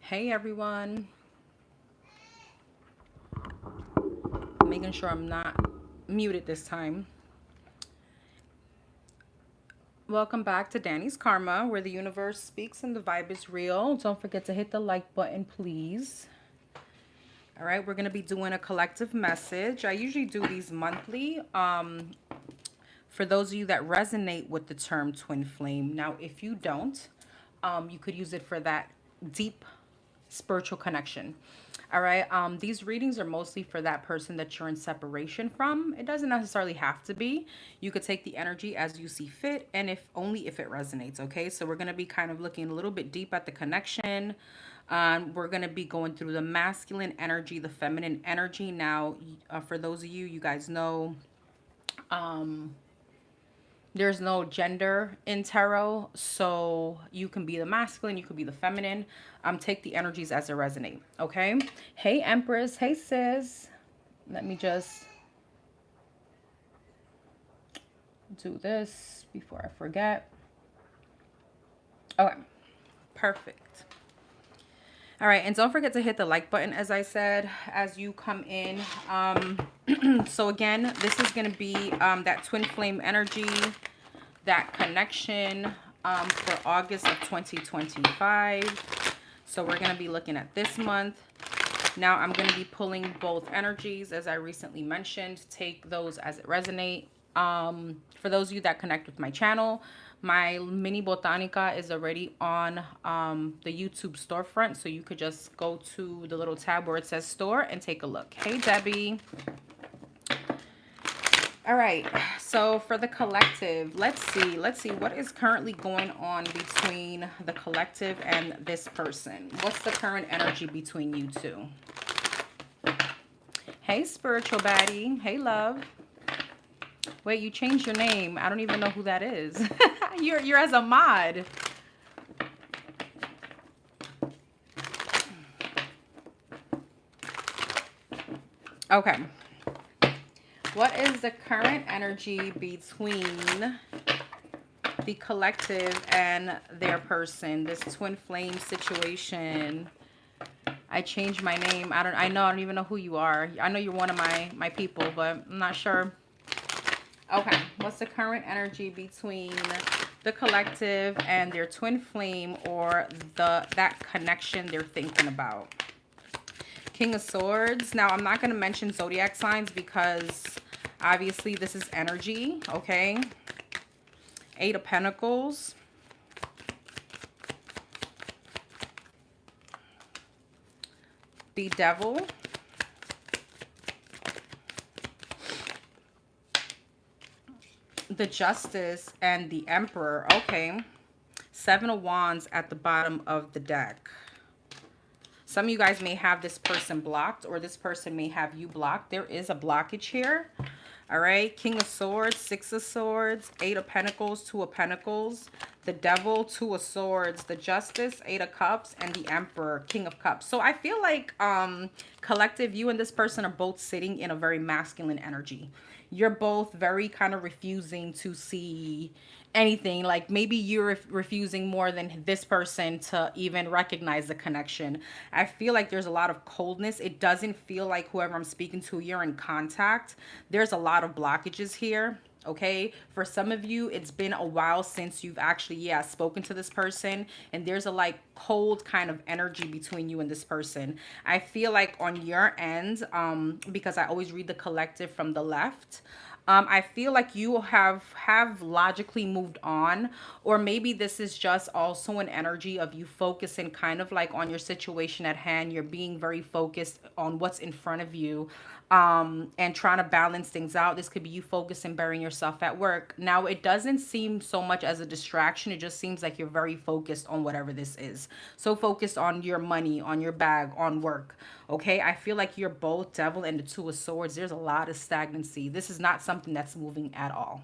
Hey everyone, making sure I'm not muted this time. Welcome back to Danny's Karma, where the universe speaks and the vibe is real. Don't forget to hit the like button, please. All right, we're going to be doing a collective message. I usually do these monthly. For those of you that resonate with the term twin flame. Now, if you don't, you could use it for that deep spiritual connection. All right. These readings are mostly for that person that you're in separation from. It doesn't necessarily have to be. You could take the energy as you see fit, and if only if it resonates. Okay. So we're gonna be kind of looking a little bit deep at the connection. We're gonna be going through the masculine energy, the feminine energy. Now, for those of you, you guys know, there's no gender in tarot, so you can be the masculine, you could be the feminine. Take the energies as they resonate, okay? Hey, Empress. Hey, sis. Let me just do this before I forget. Okay, perfect. All right, and don't forget to hit the like button, as I said, as you come in. So again, this is going to be that twin flame energy, that connection for August of 2025. So we're going to be looking at this month. Now I'm going to be pulling both energies, as I recently mentioned. Take those as it resonate. For those of you that connect with my channel, my mini botanica is already on the YouTube storefront. So you could just go to the little tab where it says store and take a look. Hey, Debbie. All right, so for the collective, let's see what is currently going on between the collective and this person. What's the current energy between you two? Hey, spiritual baddie. Hey, love. Wait, you changed your name. I don't even know who that is. You're as a mod. Okay. What is the current energy between the collective and their person, this twin flame situation? I changed my name. I don't even know who you are. I know you're one of my people, but I'm not sure. Okay, what's the current energy between the collective and their twin flame, or that connection they're thinking about? King of Swords. Now, I'm not going to mention zodiac signs because obviously this is energy, okay? Eight of Pentacles. The Devil. The Justice and the Emperor. Okay. Seven of Wands at the bottom of the deck. Some of you guys may have this person blocked, or this person may have you blocked. There is a blockage here. All right. King of Swords, Six of Swords, Eight of Pentacles, Two of Pentacles, the Devil, Two of Swords, the Justice, Eight of Cups, and the Emperor, King of Cups. So I feel like collective, you and this person are both sitting in a very masculine energy. You're both very kind of refusing to see anything. Like maybe you're refusing more than this person to even recognize the connection. I feel like there's a lot of coldness. It doesn't feel like whoever I'm speaking to, you're in contact. There's a lot of blockages here. Okay, for some of you, it's been a while since you've actually spoken to this person, and there's a like cold kind of energy between you and this person. I feel like on your end, because I always read the collective from the left, I feel like you have logically moved on, or maybe this is just also an energy of you focusing kind of like on your situation at hand. You're being very focused on what's in front of you, and trying to balance things out. This could be you focusing, burying yourself at work. Now, it doesn't seem so much as a distraction. It just seems like you're very focused on whatever this is. So focused on your money, on your bag, on work. Okay, I feel like you're both Devil and the Two of Swords. There's a lot of stagnancy. This is not something that's moving at all.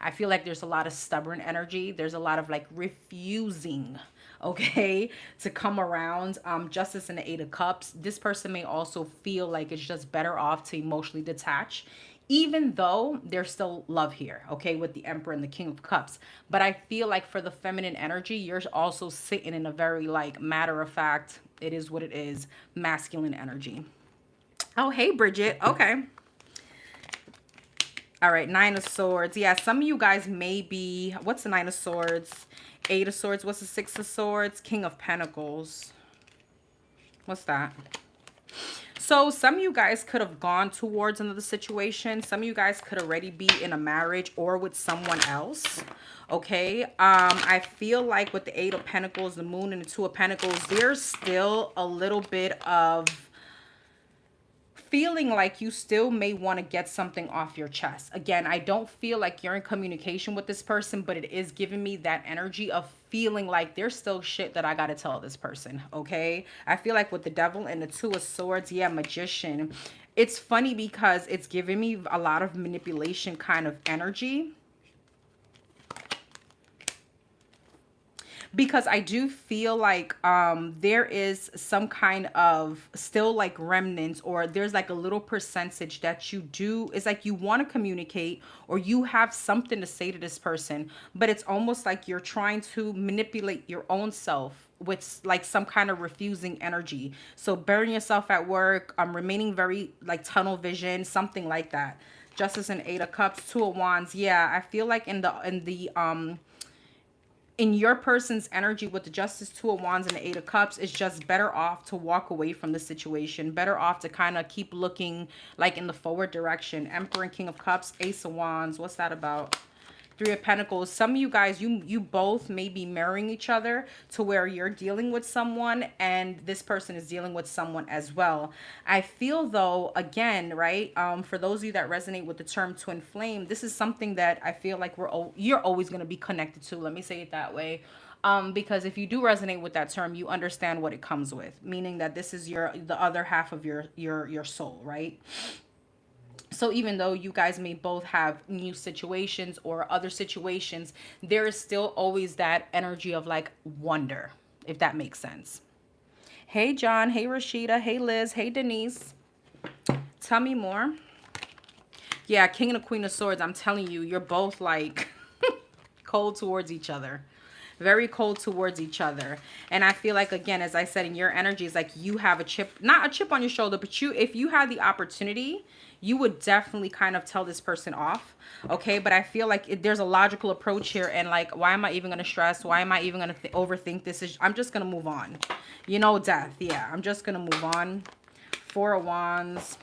I feel like there's a lot of stubborn energy. There's a lot of like refusing, okay, to come around. Justice and the Eight of Cups. This person may also feel like it's just better off to emotionally detach, even though there's still love here, okay, with the Emperor and the King of Cups. But I feel like for the feminine energy, you're also sitting in a very like matter of fact, it is what it is, masculine energy. Oh, hey, Bridget. Okay. All right, Nine of Swords. Yeah, some of you guys may be, what's the Nine of Swords? Eight of Swords. What's the Six of Swords? King of Pentacles. What's that? So some of you guys could have gone towards another situation. Some of you guys could already be in a marriage or with someone else. Okay. I feel like with the Eight of Pentacles, the Moon, and the Two of Pentacles, there's still a little bit of feeling like you still may want to get something off your chest. Again, I don't feel like you're in communication with this person, but it is giving me that energy of feeling like there's still shit that I got to tell this person, okay? I feel like with the Devil and the Two of Swords, yeah, Magician. It's funny because it's giving me a lot of manipulation kind of energy. Because I do feel like there is some kind of still like remnants, or there's like a little percentage that you do, it's like you want to communicate or you have something to say to this person, but it's almost like you're trying to manipulate your own self with like some kind of refusing energy. So burying yourself at work, remaining very like tunnel vision, something like that. Justice and Eight of Cups, Two of Wands. Yeah, I feel like in your person's energy with the Justice, Two of Wands, and the Eight of Cups, it's just better off to walk away from the situation. Better off to kind of keep looking like in the forward direction. Emperor and King of Cups, Ace of Wands. What's that about? Three of Pentacles. Some of you guys, you both may be mirroring each other to where you're dealing with someone and this person is dealing with someone as well. I feel though, again, right, for those of you that resonate with the term twin flame, this is something that I feel like you're always going to be connected to. Let me say it that way. Because if you do resonate with that term, you understand what it comes with, meaning that this is the other half of your soul, right? So even though you guys may both have new situations or other situations, there is still always that energy of like wonder, if that makes sense. Hey, John. Hey, Rashida. Hey, Liz. Hey, Denise. Tell me more. Yeah, King and the Queen of Swords. I'm telling you, you're both like cold towards each other. Very cold towards each other. And I feel like, again, as I said, in your energy is like you have a chip, not a chip on your shoulder, but if you had the opportunity, you would definitely kind of tell this person off. Okay. But I feel like there's a logical approach here. And like, why am I even going to stress? Why am I even going to overthink this? I'm just going to move on. You know, death. Yeah. I'm just going to move on. Four of Wands.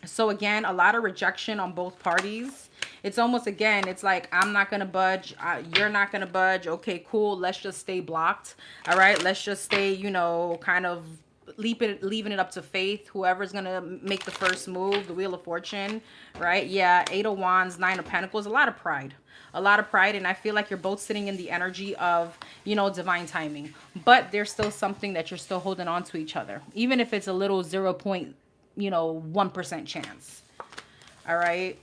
So again, a lot of rejection on both parties. It's almost, again, it's like, I'm not going to budge. You're not going to budge. Okay, cool. Let's just stay blocked. All right. Let's just stay, you know, kind of leaving it up to faith. Whoever's going to make the first move, the Wheel of Fortune, right? Yeah. Eight of Wands, Nine of Pentacles, a lot of pride. A lot of pride. And I feel like you're both sitting in the energy of, you know, divine timing. But there's still something that you're still holding on to each other. Even if it's a little 0.1% chance. All right.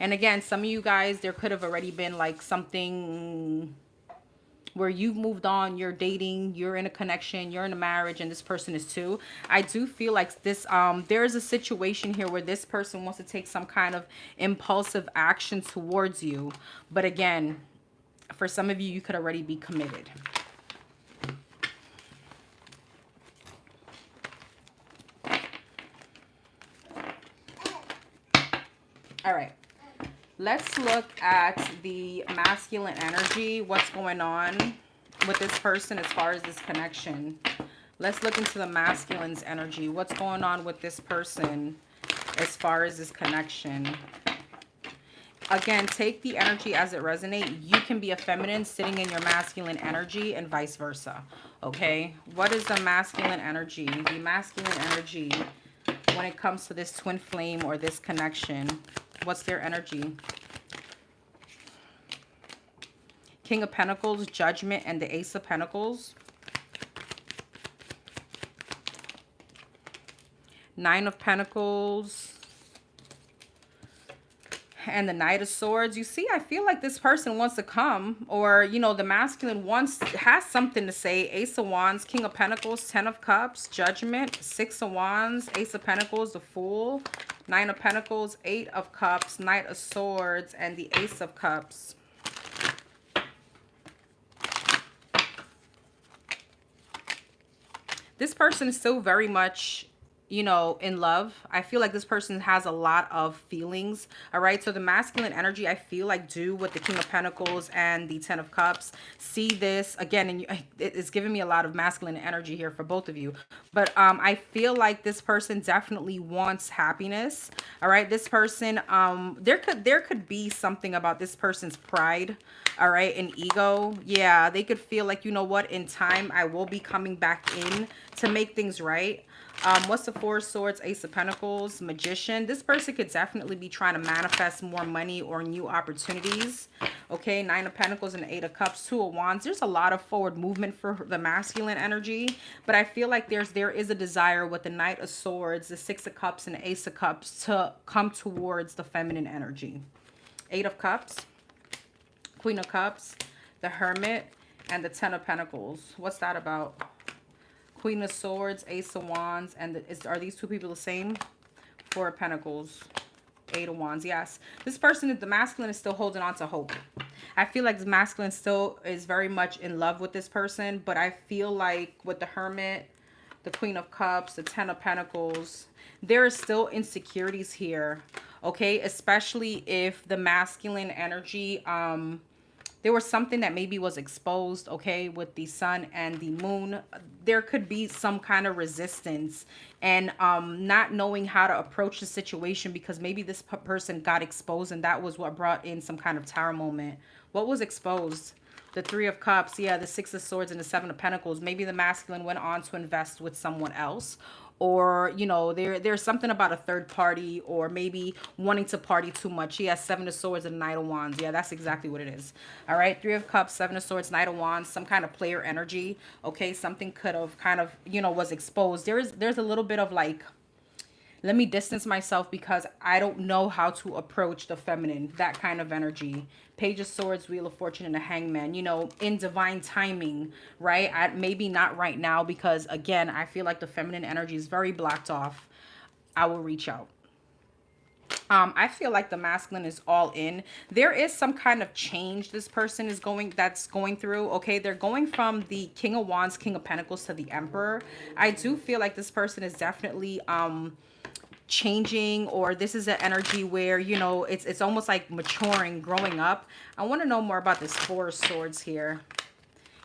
And again, some of you guys, there could have already been like something where you've moved on, you're dating, you're in a connection, you're in a marriage, and this person is too. I do feel like this, there is a situation here where this person wants to take some kind of impulsive action towards you. But again, for some of you, you could already be committed. All right. Let's look at the masculine energy. What's going on with this person as far as this connection? Let's look into the masculine's energy. What's going on with this person as far as this connection? Again, take the energy as it resonates. You can be a feminine sitting in your masculine energy and vice versa. Okay? What is the masculine energy? The masculine energy when it comes to this twin flame or this connection. What's their energy? King of Pentacles, Judgment, and the Ace of Pentacles. Nine of Pentacles. And the Knight of Swords. You see, I feel like this person wants to come, or, you know, the masculine has something to say. Ace of Wands, King of Pentacles, Ten of Cups, Judgment, Six of Wands, Ace of Pentacles, the Fool, Nine of Pentacles, Eight of Cups, Knight of Swords, and the Ace of Cups. This person is still very much, you know, in love. I feel like this person has a lot of feelings. All right. So the masculine energy, I feel like, do with the King of Pentacles and the Ten of Cups. See this again, and it's giving me a lot of masculine energy here for both of you. But I feel like this person definitely wants happiness. All right. This person, there could be something about this person's pride. All right. And ego. Yeah. They could feel like, you know what, in time, I will be coming back in to make things right. What's the Four of Swords, Ace of Pentacles, Magician? This person could definitely be trying to manifest more money or new opportunities. Okay, Nine of Pentacles and Eight of Cups, Two of Wands. There's a lot of forward movement for the masculine energy, but I feel like there is a desire with the Knight of Swords, the Six of Cups, and the Ace of Cups to come towards the feminine energy. Eight of Cups, Queen of Cups, the Hermit, and the Ten of Pentacles. What's that about? Queen of Swords, Ace of Wands, and are these two people the same? Four of Pentacles, Eight of Wands. Yes, this person, the masculine, is still holding on to hope. I feel like the masculine still is very much in love with this person, but I feel like with the Hermit, the Queen of Cups, the Ten of Pentacles, there is still insecurities here. Okay, especially if the masculine energy, there was something that maybe was exposed, okay, with the sun and the moon. There could be some kind of resistance and not knowing how to approach the situation because maybe this person got exposed and that was what brought in some kind of tower moment. What was exposed? The Three of Cups, yeah, the Six of Swords and the Seven of Pentacles. Maybe the masculine went on to invest with someone else. Or, you know, there's something about a third party or maybe wanting to party too much. He has Seven of Swords and Knight of Wands. Yeah, that's exactly what it is. All right, Three of Cups, Seven of Swords, Knight of Wands, some kind of player energy. Okay, something could have kind of, you know, was exposed. There's a little bit of like, let me distance myself because I don't know how to approach the feminine, that kind of energy. Page of Swords, Wheel of Fortune, and the Hangman, you know, in divine timing, right? Maybe not right now because, again, I feel like the feminine energy is very blocked off. I will reach out. I feel like the masculine is all in. There is some kind of change this person is going through. Okay, they're going from the King of Wands, King of Pentacles to the Emperor. I do feel like this person is definitely changing, or this is an energy where, you know, it's almost like maturing, growing up. I want to know more about this Four of Swords here.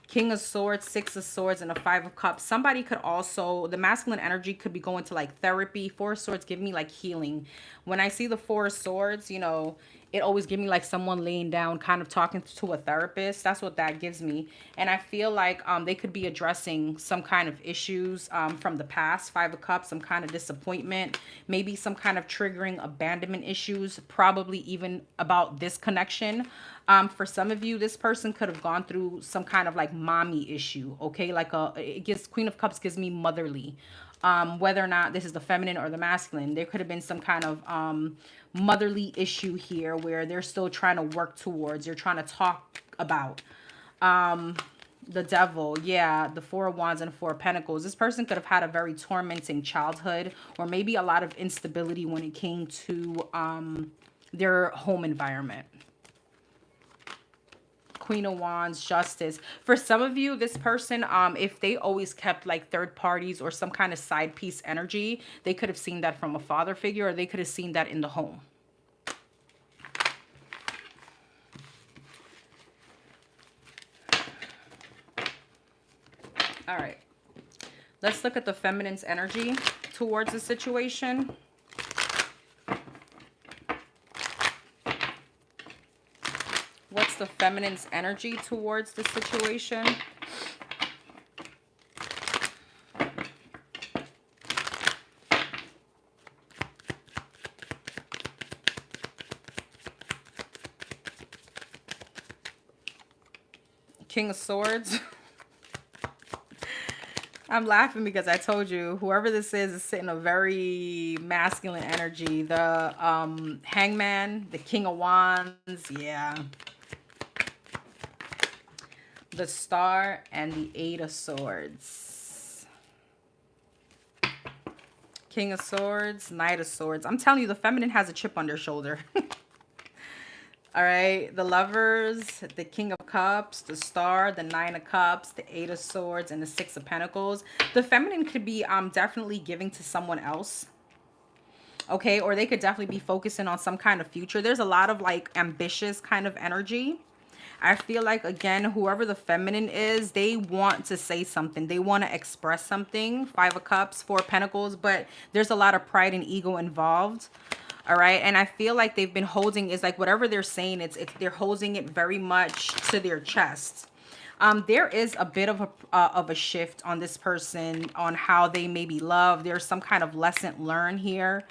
King of Swords, Six of Swords, and a Five of Cups. Somebody could also, the masculine energy could be going to like therapy. Four of Swords give me like healing. When I see the Four of Swords, you know, it always gives me like someone laying down, kind of talking to a therapist. That's what that gives me. And I feel like they could be addressing some kind of issues from the past. Five of Cups, some kind of disappointment, maybe some kind of triggering abandonment issues, probably even about this connection. For some of you, this person could have gone through some kind of like mommy issue, okay? Like Queen of Cups gives me motherly. Whether or not this is the feminine or the masculine, there could have been some kind of motherly issue here where they're still trying to work towards, you're trying to talk about. The Devil, yeah, the Four of Wands and Four of Pentacles. This person could have had a very tormenting childhood or maybe a lot of instability when it came to their home environment. Queen of Wands, Justice. For some of you, this person, if they always kept like third parties or some kind of side piece energy, they could have seen that from a father figure, or they could have seen that in the home. All right. Let's look at the feminine's energy towards the situation. What's the feminine's energy towards the situation? King of Swords. I'm laughing because I told you, whoever this is sitting a very masculine energy. The Hangman, the King of Wands, yeah. The Star, and the Eight of Swords. King of Swords, Knight of Swords. I'm telling you, the feminine has a chip on their shoulder. All right, the Lovers, the King of Cups, the Star, the Nine of Cups, the Eight of Swords, and the Six of Pentacles. The feminine could be definitely giving to someone else. Okay, or they could definitely be focusing on some kind of future. There's a lot of like ambitious kind of energy. I feel like, again, whoever the feminine is, they want to say something. They want to express something. Five of Cups, Four of Pentacles, but there's a lot of pride and ego involved. All right, and I feel like they've been holding, is like whatever they're saying, they're holding it very much to their chest. There is a bit of a shift on this person on how they may be loved. There's some kind of lesson learned here.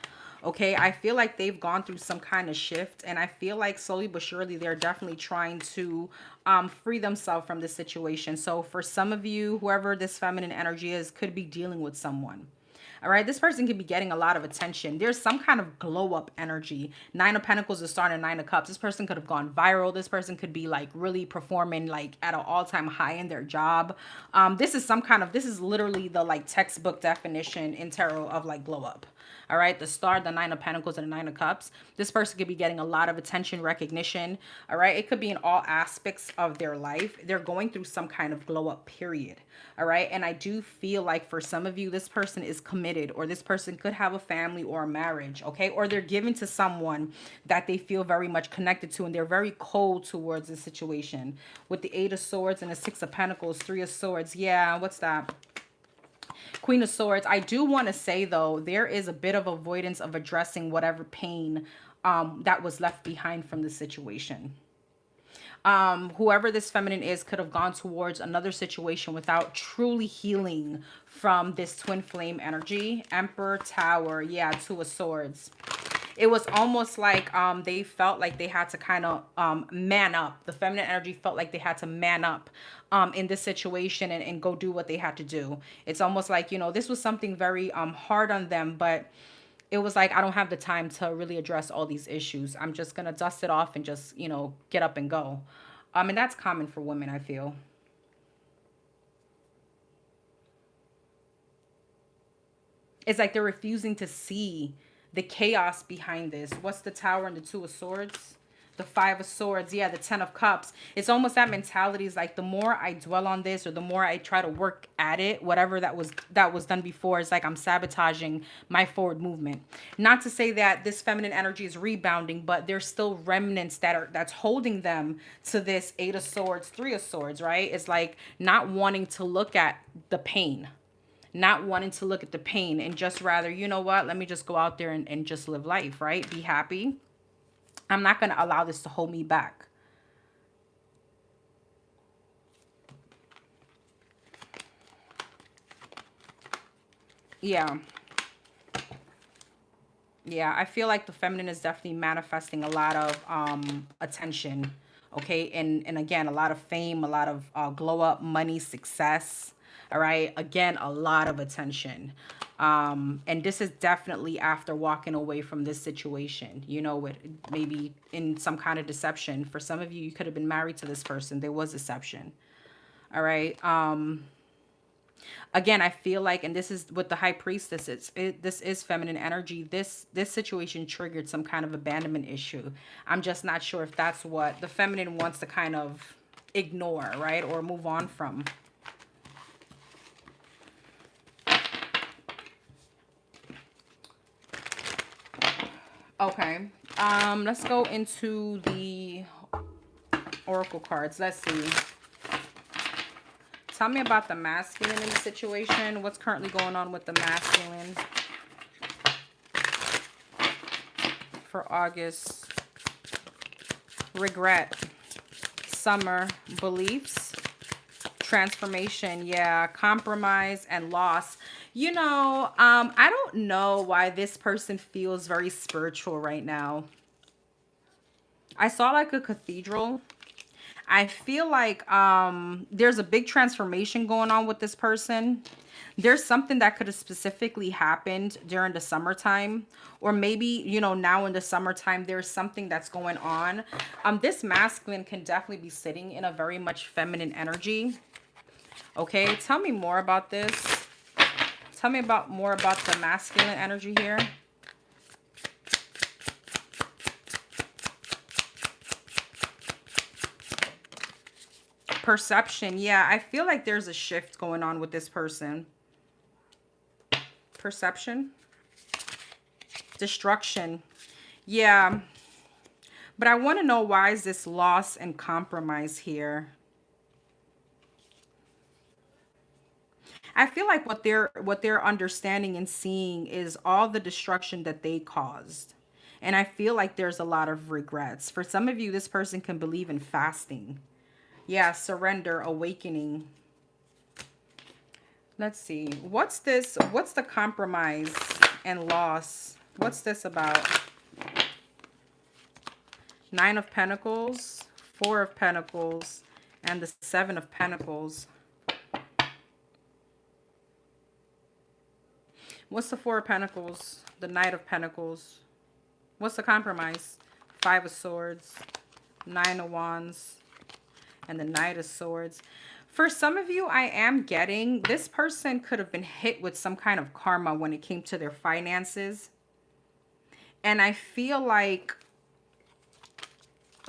Okay, I feel like they've gone through some kind of shift, and I feel like slowly but surely they're definitely trying to free themselves from this situation. So for some of you, whoever this feminine energy is, could be dealing with someone. All right, this person could be getting a lot of attention. There's some kind of glow up energy. Nine of Pentacles is starting Nine of Cups. This person could have gone viral. This person could be like really performing like at an all-time high in their job. This is literally the like textbook definition in tarot of like glow up. All right, the Star, the Nine of Pentacles, and the Nine of Cups. This person could be getting a lot of attention, recognition. All right, it could be in all aspects of their life. They're going through some kind of glow up period. All right, and I do feel like for some of you, this person is committed, or this person could have a family or a marriage. Okay, or they're giving to someone that they feel very much connected to, and they're very cold towards the situation. With the Eight of Swords and the Six of Pentacles, Three of Swords. Yeah, what's that? Queen of Swords. I do want to say, though, there is a bit of avoidance of addressing whatever pain that was left behind from the situation. Whoever this feminine is could have gone towards another situation without truly healing from this twin flame energy. Emperor, Tower. Yeah, Two of Swords. It was almost like they felt like they had to kind of man up. The feminine energy felt like they had to man up in this situation and go do what they had to do. It's almost like, you know, this was something very hard on them, but it was like, I don't have the time to really address all these issues. I'm just going to dust it off and just, you know, get up and go. And that's common for women, I feel. It's like they're refusing to see the chaos behind this. What's the Tower and the Two of Swords? The Five of Swords. Yeah, the Ten of Cups. It's almost that mentality is like, the more I dwell on this, or the more I try to work at it, whatever that was done before, it's like I'm sabotaging my forward movement. Not to say that this feminine energy is rebounding, but there's still remnants that's holding them to this Eight of Swords, Three of Swords, right? It's like not wanting to look at the pain. Not wanting to look at the pain, and just rather, you know what, let me just go out there and just live life, right? Be happy. I'm not going to allow this to hold me back. Yeah. Yeah, I feel like the feminine is definitely manifesting a lot of attention. Okay, and again, a lot of fame, a lot of glow up, money, success. All right, again, a lot of attention. And this is definitely after walking away from this situation, you know, with maybe in some kind of deception. For some of you, you could have been married to this person. There was deception. All right. Again, I feel like, and this is with the High Priestess, this is feminine energy. This situation triggered some kind of abandonment issue. I'm just not sure if that's what the feminine wants to kind of ignore, right? Or move on from. Okay, let's go into the oracle cards. Let's see. Tell me about the masculine in the situation. What's currently going on with the masculine for August? Regret, summer, beliefs, transformation, yeah, compromise, and loss. You know, I don't know why this person feels very spiritual right now. I saw like a cathedral. I feel like there's a big transformation going on with this person. There's something that could have specifically happened during the summertime, or maybe, you know, now in the summertime, there's something that's going on. This masculine can definitely be sitting in a very much feminine energy. Okay, tell me more about this. Tell me about more about the masculine energy here. Perception. Yeah, I feel like there's a shift going on with this person. Perception. Destruction. Yeah. But I want to know, why is this loss and compromise here? I feel like what they're understanding and seeing is all the destruction that they caused. And I feel like there's a lot of regrets. For some of you, this person can believe in fasting. Yeah, surrender, awakening. Let's see. What's this? What's the compromise and loss? What's this about? Nine of Pentacles, Four of Pentacles, and the Seven of Pentacles. What's the Four of Pentacles? The Knight of Pentacles. What's the compromise? Five of Swords, Nine of Wands, and the Knight of Swords. For some of you, I am getting this person could have been hit with some kind of karma when it came to their finances. And I feel like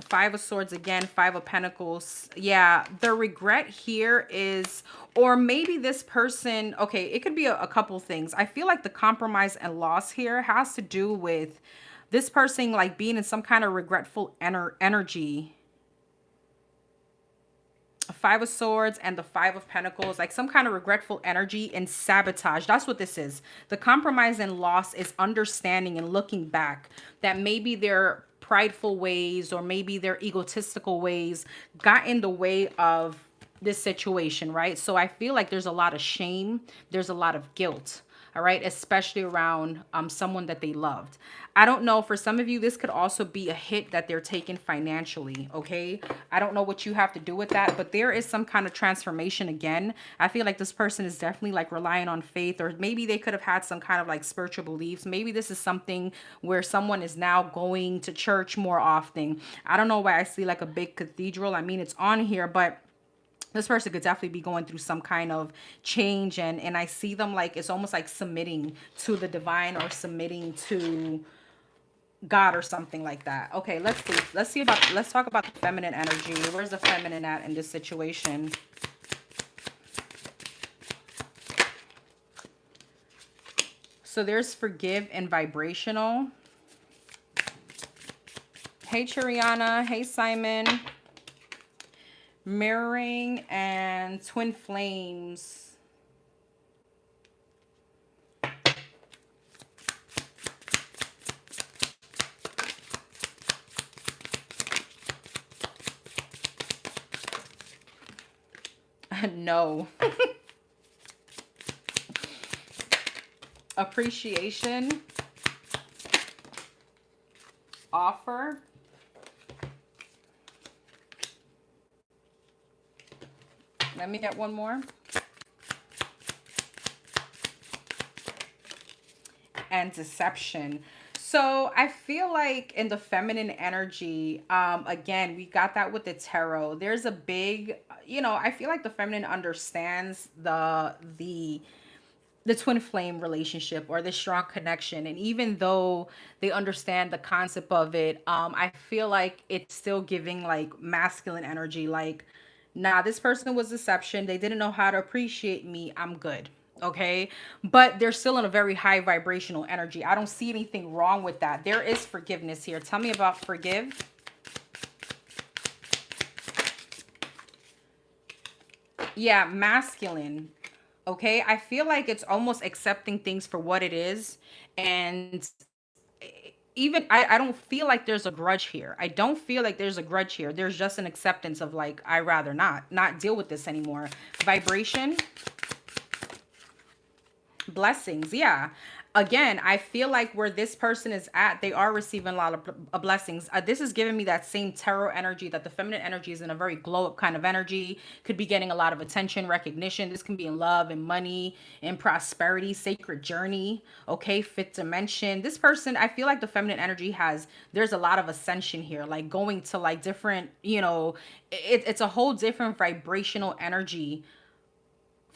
Five of Swords again, Five of Pentacles. Yeah, the regret here is, or maybe this person, okay, it could be a couple things. I feel like the compromise and loss here has to do with this person like being in some kind of regretful energy. Five of Swords and the Five of Pentacles, like some kind of regretful energy and sabotage. That's what this is. The compromise and loss is understanding and looking back that maybe their prideful ways or maybe their egotistical ways got in the way of this situation, right? So I feel like there's a lot of shame. There's a lot of guilt. All right, especially around someone that they loved. I don't know, for some of you, this could also be a hit that they're taking financially, okay? I don't know what you have to do with that, but there is some kind of transformation again. I feel like this person is definitely like relying on faith, or maybe they could have had some kind of like spiritual beliefs. Maybe this is something where someone is now going to church more often. I don't know why I see like a big cathedral. I mean, it's on here, but this person could definitely be going through some kind of change, and I see them like it's almost like submitting to the divine or submitting to God or something like that. Okay, let's see. Let's talk about the feminine energy. Where's the feminine at in this situation? So there's forgive and vibrational. Hey Chiriana, hey Simon. Mirroring and twin flames. No. Appreciation. Offer. Let me get one more. And deception. So I feel like in the feminine energy, again, we got that with the tarot. There's a big, I feel like the feminine understands the twin flame relationship or the strong connection. And even though they understand the concept of it, I feel like it's still giving like masculine energy. Like, nah, this person was deception. They didn't know how to appreciate me. I'm good. Okay. But they're still in a very high vibrational energy. I don't see anything wrong with that. There is forgiveness here. Tell me about forgive. Yeah, masculine. Okay, I feel like it's almost accepting things for what it is. And even I don't feel like there's a grudge here. I don't feel like there's a grudge here. There's just an acceptance of like, I rather not deal with this anymore. Vibration. Blessings. Yeah, again, I feel like where this person is at, they are receiving a lot of blessings. This is giving me that same tarot energy, that the feminine energy is in a very glow up kind of energy, could be getting a lot of attention, recognition. This can be in love and money and prosperity, sacred journey. Okay, fifth dimension. This person, I feel like the feminine energy has, there's a lot of ascension here, like going to like different, it's a whole different vibrational energy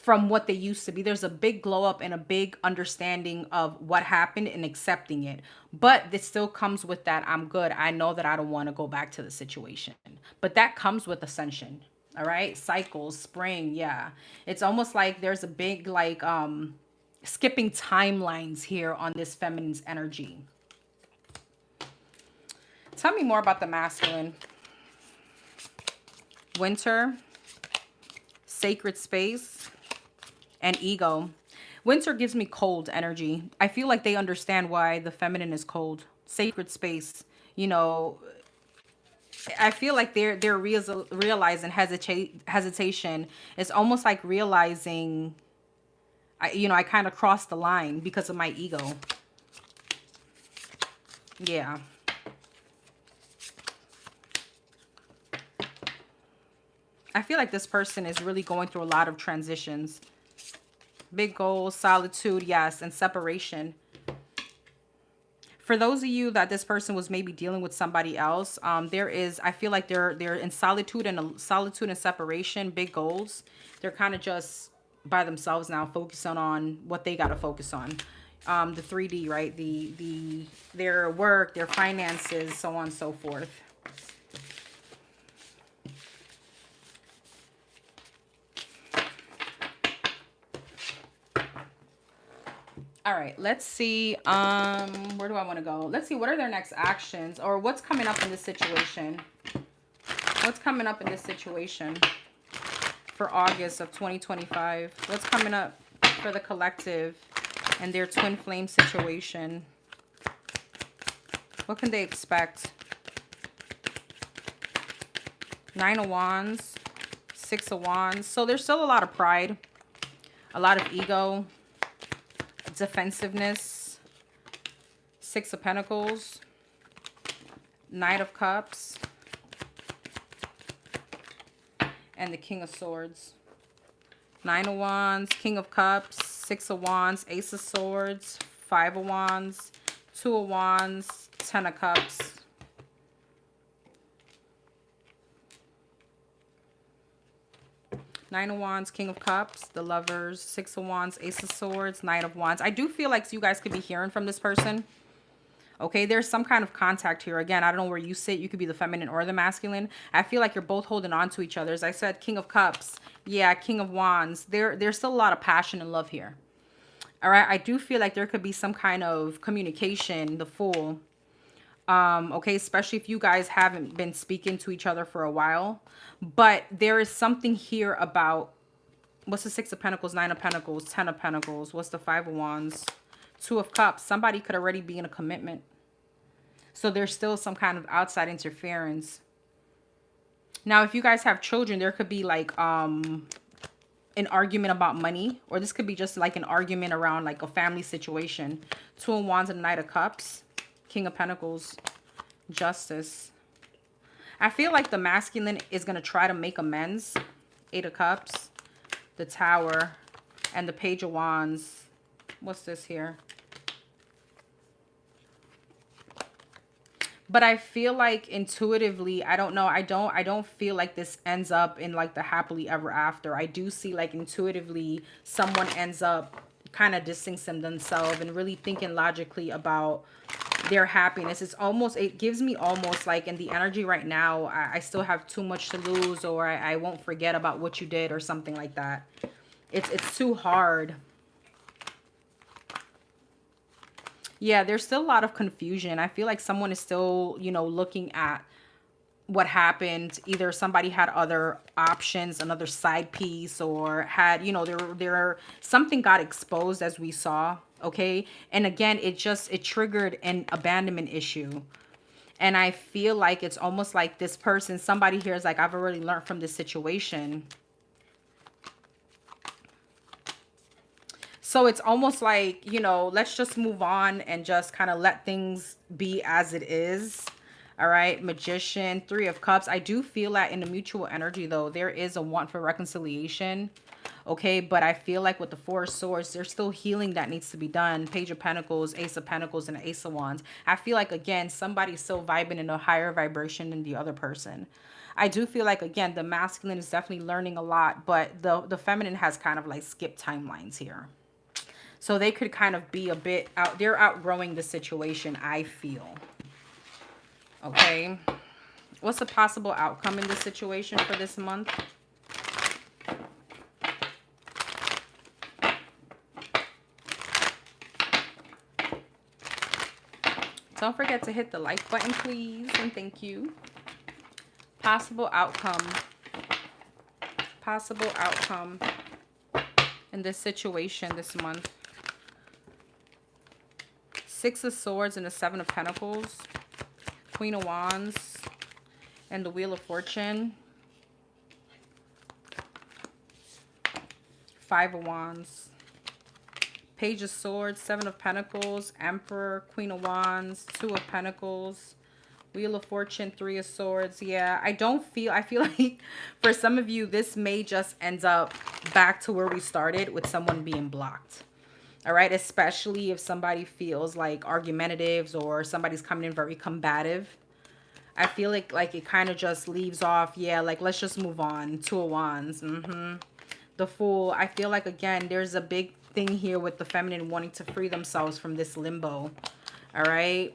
from what they used to be. There's a big glow up and a big understanding of what happened and accepting it. But this still comes with that I'm good. I know that I don't want to go back to the situation. But that comes with ascension. All right? Cycles, spring, yeah. It's almost like there's a big like skipping timelines here on this feminine's energy. Tell me more about the masculine. Winter, sacred space, and ego. Winter gives me cold energy. I feel like they understand why the feminine is cold. Sacred space, you know, I feel like they're realizing hesitation. It's almost like realizing, I kind of crossed the line because of my ego. Yeah. I feel like this person is really going through a lot of transitions. Big goals, solitude, yes, and separation. For those of you that this person was maybe dealing with somebody else, I feel like they're in solitude and separation, big goals. They're kind of just by themselves now, focusing on what they got to focus on. The 3D, right? Their work, their finances, so on and so forth. All right, let's see. Where do I want to go? Let's see, what are their next actions, or what's coming up in this situation? What's coming up in this situation for August of 2025? What's coming up for the collective and their twin flame situation? What can they expect? 9 of Wands, 6 of Wands. So there's still a lot of pride, a lot of ego, defensiveness. 6 of Pentacles, Knight of Cups, and the King of Swords. 9 of Wands, King of Cups, 6 of Wands, Ace of Swords, 5 of Wands, 2 of Wands, 10 of Cups. Nine of Wands, King of Cups, the Lovers, 6 of Wands, Ace of Swords, Knight of Wands. I do feel like you guys could be hearing from this person. Okay, there's some kind of contact here. Again, I don't know where you sit. You could be the feminine or the masculine. I feel like you're both holding on to each other. As I said, King of Cups. Yeah, King of Wands. There's still a lot of passion and love here. All right, I do feel like there could be some kind of communication, the Fool. Okay, especially if you guys haven't been speaking to each other for a while. But there is something here about, what's the 6 of Pentacles, 9 of Pentacles, 10 of Pentacles, what's the 5 of Wands, 2 of Cups. Somebody could already be in a commitment. So there's still some kind of outside interference. Now, if you guys have children, there could be like an argument about money, or this could be just like an argument around like a family situation. 2 of Wands and Knight of Cups. King of Pentacles, Justice. I feel like the masculine is going to try to make amends. 8 of Cups, the Tower, and the Page of Wands. What's this here? But I feel like intuitively, I don't know, I don't feel like this ends up in like the happily ever after. I do see like intuitively someone ends up kind of distancing themselves and really thinking logically about their happiness. It gives me almost like in the energy right now, I still have too much to lose, or I won't forget about what you did or something like that. It's too hard. Yeah, there's still a lot of confusion. I feel like someone is still, looking at what happened. Either somebody had other options, another side piece, or had, something got exposed, as we saw. Okay. And again, it triggered an abandonment issue. And I feel like it's almost like this person, somebody here is like, I've already learned from this situation. So it's almost like, let's just move on and just kind of let things be as it is. All right. Magician, 3 of Cups. I do feel that in the mutual energy, though, there is a want for reconciliation. Okay. But I feel like with the 4 of Swords, there's still healing that needs to be done. Page of Pentacles, Ace of Pentacles, and Ace of Wands. I feel like, again, somebody's still vibing in a higher vibration than the other person. I do feel like, again, the masculine is definitely learning a lot, but the feminine has kind of like skipped timelines here. So they could kind of be a bit out, they're outgrowing the situation, I feel. Okay. What's the possible outcome in this situation for this month? Don't forget to hit the like button, please, and thank you. Possible outcome. Possible outcome in this situation this month. Six of Swords and the Seven of Pentacles. Queen of Wands and the Wheel of Fortune. Five of Wands. Page of Swords, Seven of Pentacles, Emperor, Queen of Wands, Two of Pentacles, Wheel of Fortune, Three of Swords. Yeah, I feel like for some of you, this may just end up back to where we started with someone being blocked. All right, especially if somebody feels like argumentative or somebody's coming in very combative. I feel like it kind of just leaves off, yeah, like let's just move on. Two of Wands. The Fool. I feel like, again, there's a big thing here with the feminine wanting to free themselves from this limbo. All right.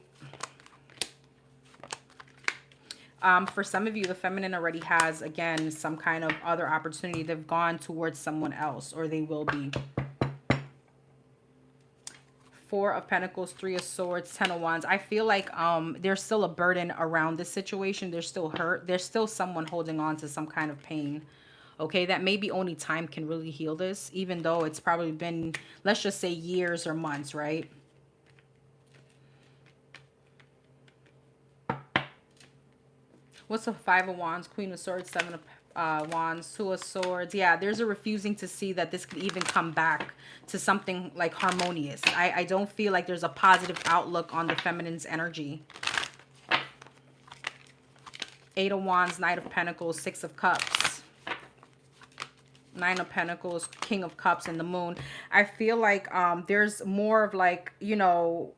For some of you, the feminine already has, again, some kind of other opportunity. They've gone towards someone else, or they will be. Four of Pentacles, Three of Swords, Ten of Wands. I feel like there's still a burden around this situation. There's still hurt. There's still someone holding on to some kind of pain. Okay, that maybe only time can really heal this, even though it's probably been, let's just say, years or months, right? What's the Five of Wands, Queen of Swords, Seven of Wands, Two of Swords? Yeah, there's a refusing to see that this could even come back to something like harmonious. I don't feel like there's a positive outlook on the feminine's energy. Eight of Wands, Knight of Pentacles, Six of Cups, Nine of Pentacles, King of Cups, and the Moon. I feel like there's more of like, you know,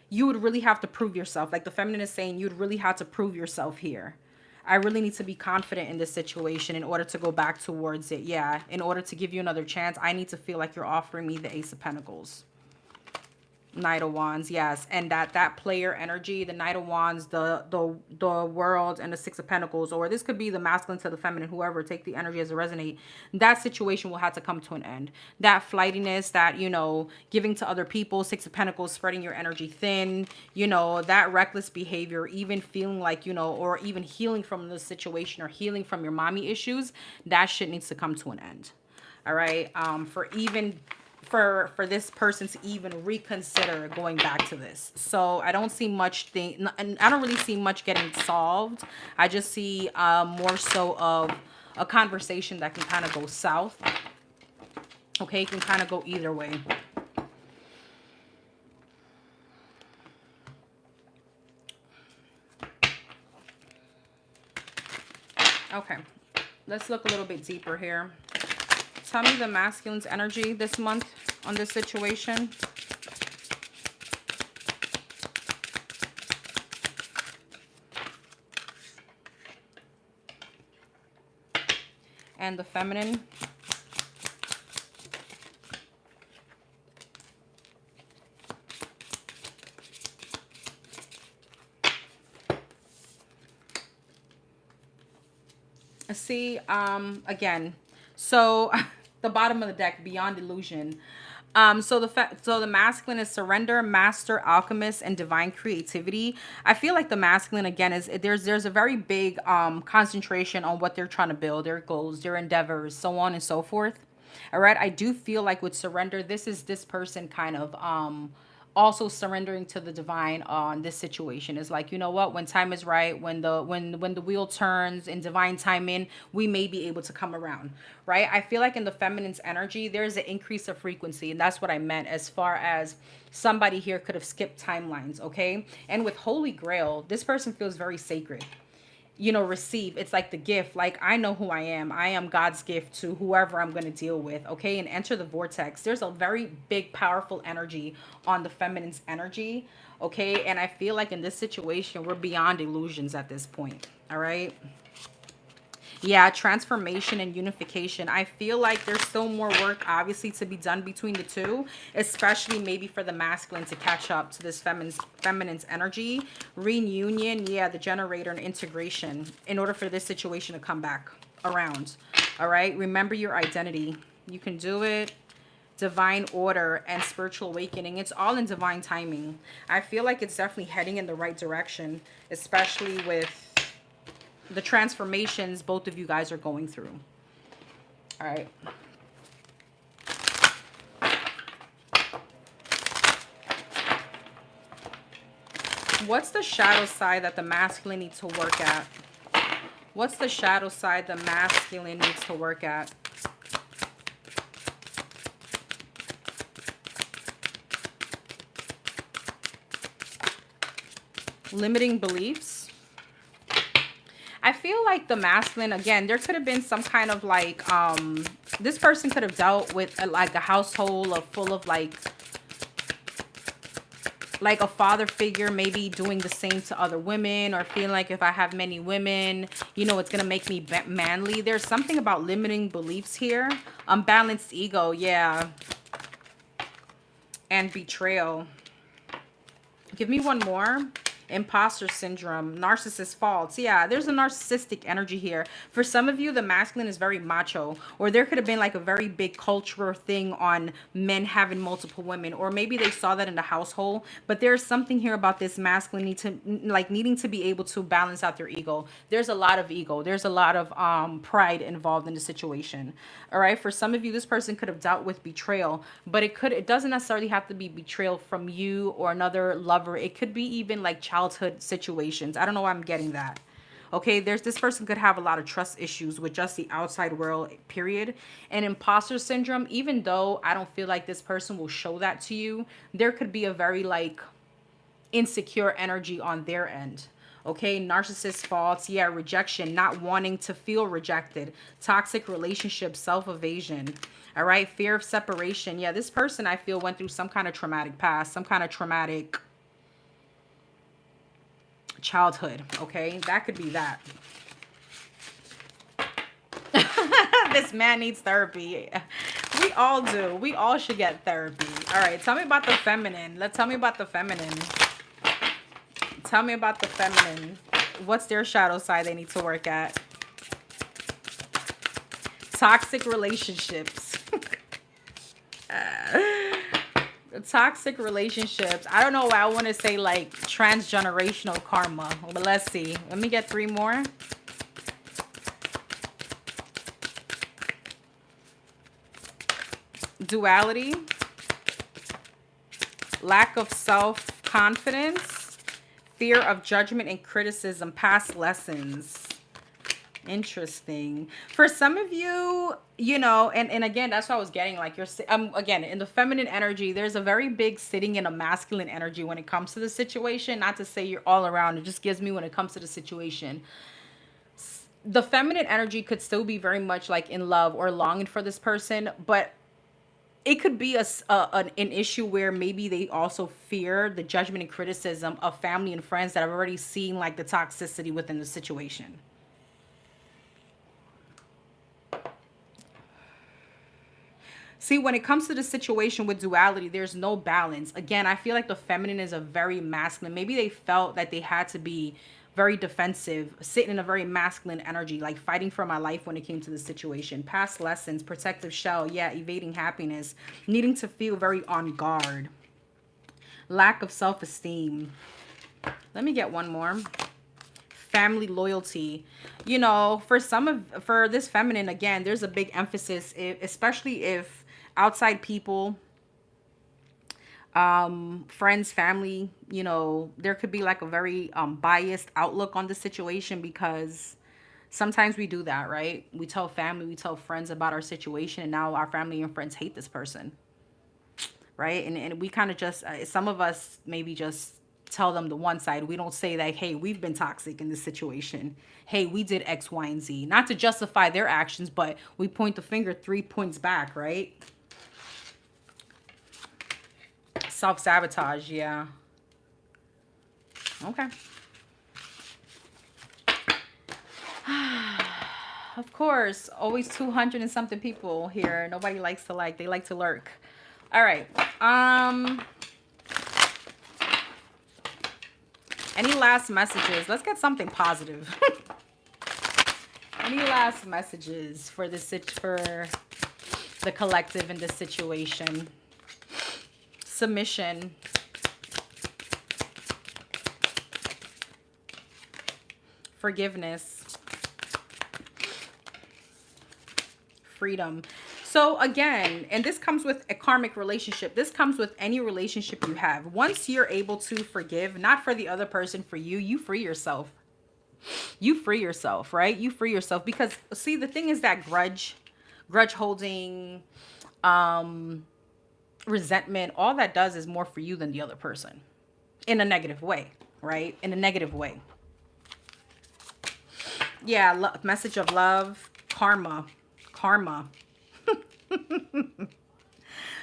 you would really have to prove yourself. Like the feminine is saying, you'd really have to prove yourself here. I really need to be confident in this situation in order to go back towards it. Yeah, in order to give you another chance, I need to feel like you're offering me the Ace of Pentacles. Knight of Wands, yes. And that player energy, the Knight of Wands, the World, and the Six of Pentacles, or this could be the masculine to the feminine, whoever, take the energy as it resonate. That situation will have to come to an end. That flightiness, that, you know, giving to other people, Six of Pentacles, spreading your energy thin, you know, that reckless behavior, even feeling like, you know, or even healing from the situation or healing from your mommy issues, that shit needs to come to an end. All right. For this person to even reconsider going back to this. So I don't see much and I don't really see much getting solved. I just see more so of a conversation that can kind of go south. Okay, it can kind of go either way. Okay, let's look a little bit deeper here. Tell me the masculine's energy this month on this situation. And the feminine. See, again, so the bottom of the deck, Beyond Illusion. So the masculine is surrender, master, alchemist, and divine creativity. I feel like the masculine, again, is there's a very big concentration on what they're trying to build, their goals, their endeavors, so on and so forth. All right, I do feel like with surrender, this is this person kind of also surrendering to the divine on this situation. Is like, you know what, when time is right, when the wheel turns in divine timing, we may be able to come around, right? I feel like in the feminine's energy, there's an increase of frequency, and that's what I meant as far as somebody here could have skipped timelines. Okay, and with Holy Grail, this person feels very sacred. you know, receive. It's like the gift. Like, I know who I am. I am God's gift to whoever I'm going to deal with. Okay. And enter the vortex. There's a very big, powerful energy on the feminine's energy. Okay. And I feel like in this situation, we're beyond illusions at this point. All right. Yeah, transformation and unification. I feel like there's still more work, obviously, to be done between the two, especially maybe for the masculine to catch up to this feminine's energy. Reunion, yeah, the generator and integration in order for this situation to come back around. All right, remember your identity. You can do it. Divine order and spiritual awakening. It's all in divine timing. I feel like it's definitely heading in the right direction, especially with the transformations both of you guys are going through. All right. What's the shadow side that the masculine needs to work at? What's the shadow side the masculine needs to work at? Limiting beliefs. I feel like the masculine, again, there could have been some kind of like, this person could have dealt with like a household of full of like a father figure, maybe doing the same to other women, or feeling like if I have many women, you know, it's going to make me manly. There's something about limiting beliefs here. Unbalanced ego, yeah. And betrayal. Give me one more. Imposter syndrome, narcissist faults. Yeah, there's a narcissistic energy here. For some of you, the masculine is very macho, or there could have been like a very big cultural thing on men having multiple women, or maybe they saw that in the household. But there's something here about this masculine needing to be able to balance out their ego. There's a lot of ego. There's a lot of pride involved in the situation. All right. For some of you, this person could have dealt with betrayal, but it doesn't necessarily have to be betrayal from you or another lover. It could be even like childhood situations. I don't know why I'm getting that. Okay, this person could have a lot of trust issues with just the outside world, period. And imposter syndrome, even though I don't feel like this person will show that to you, there could be a very like insecure energy on their end. Okay, narcissist faults, yeah, rejection, not wanting to feel rejected, toxic relationships, self-evasion. All right, fear of separation. Yeah, this person I feel went through some kind of traumatic past, some kind of traumatic childhood. Okay, that could be that. This man needs therapy. We all do. We all should get therapy. All right, tell me about the feminine. Tell me about the feminine. Tell me about the feminine. What's their shadow side they need to work at? Toxic relationships. Toxic relationships. I don't know why I want to say like transgenerational karma, but let's see. Let me get 3 more. Duality. Lack of self-confidence. Fear of judgment and criticism, past lessons. Interesting. For some of you, you know, and again, that's what I was getting, like you're, again, in the feminine energy, there's a very big sitting in a masculine energy when it comes to the situation. Not to say you're all around. It just gives me when it comes to the situation. The feminine energy could still be very much like in love or longing for this person, but it could be an issue where maybe they also fear the judgment and criticism of family and friends that have already seen like the toxicity within the situation. See, when it comes to the situation with duality, there's no balance. Again, I feel like the feminine is a very masculine. Maybe they felt that they had to be very defensive, sitting in a very masculine energy, like fighting for my life when it came to the situation. Past lessons, protective shell, yeah, evading happiness, needing to feel very on guard. Lack of self-esteem. Let me get one more. Family loyalty. You know, for this feminine, again, there's a big emphasis, especially if outside people, friends, family, you know, there could be like a very biased outlook on the situation, because sometimes we do that, right? We tell family, we tell friends about our situation, and now our family and friends hate this person, right? And we kind of just some of us maybe just tell them the one side. We don't say that, hey, we've been toxic in this situation. Hey, we did X, Y, and Z. Not to justify their actions, but we point the finger 3 points back, right? Self-sabotage, yeah. Okay. Of course, always 200 and something people here. Nobody likes to like, they like to lurk. All right. Any last messages? Let's get something positive. Any last messages for for the collective in this situation? Submission. Forgiveness. Freedom. So again, and this comes with a karmic relationship. This comes with any relationship you have. Once you're able to forgive, not for the other person, for you, you free yourself. You free yourself, right? You free yourself, because see, the thing is that grudge holding, resentment, all that does is more for you than the other person, in a negative way, right? In a negative way. Yeah, message of love, karma.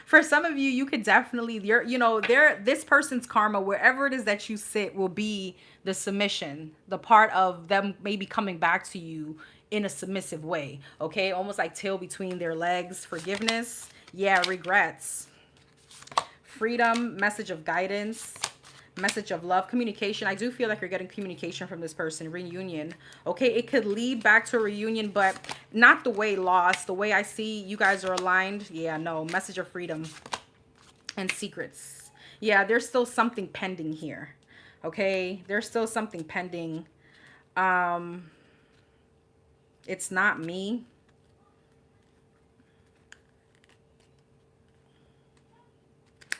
For some of you, you could definitely, this person's karma, wherever it is that you sit, will be the submission, the part of them maybe coming back to you in a submissive way. Okay, almost like tail between their legs. Forgiveness. Yeah, regrets. Freedom, message of guidance, message of love, communication. I do feel like you're getting communication from this person. Reunion. Okay, it could lead back to a reunion, but not the way lost. The way I see you guys are aligned. Yeah, no. Message of freedom and secrets. Yeah, there's still something pending here. Okay, there's still something pending. It's not me.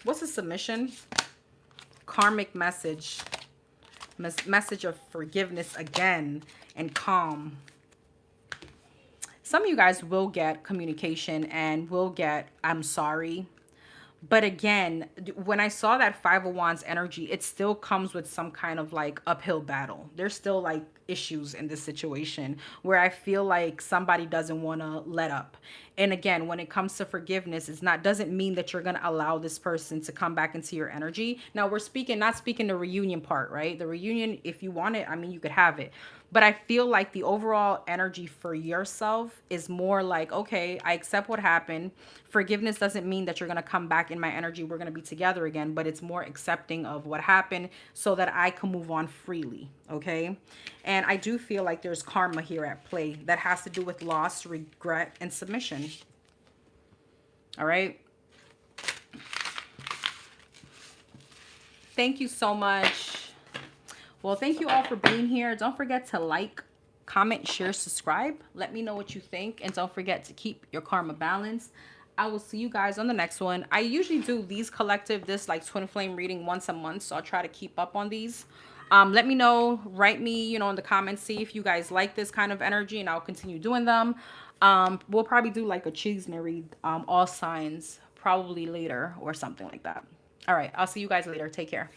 What's a submission? Karmic message. Message of forgiveness again, and calm. Some of you guys will get communication and will get I'm sorry. But again, when I saw that Five of Wands energy, it still comes with some kind of like uphill battle. There's still like issues in this situation where I feel like somebody doesn't want to let up. And again, when it comes to forgiveness, doesn't mean that you're going to allow this person to come back into your energy. Now we're not speaking the reunion part, right? The reunion, if you want it, I mean, you could have it. But I feel like the overall energy for yourself is more like, okay, I accept what happened. Forgiveness doesn't mean that you're going to come back in my energy. We're going to be together again, but it's more accepting of what happened so that I can move on freely. Okay. And I do feel like there's karma here at play that has to do with loss, regret, and submission. All right. Thank you so much. Well, thank you all for being here. Don't forget to like, comment, share, subscribe. Let me know what you think. And don't forget to keep your karma balanced. I will see you guys on the next one. I usually do these collective, this like twin flame reading once a month. So I'll try to keep up on these. Let me know, write me, in the comments, see if you guys like this kind of energy, and I'll continue doing them. We'll probably do like a Cheeseman read, all signs, probably later or something like that. All right. I'll see you guys later. Take care.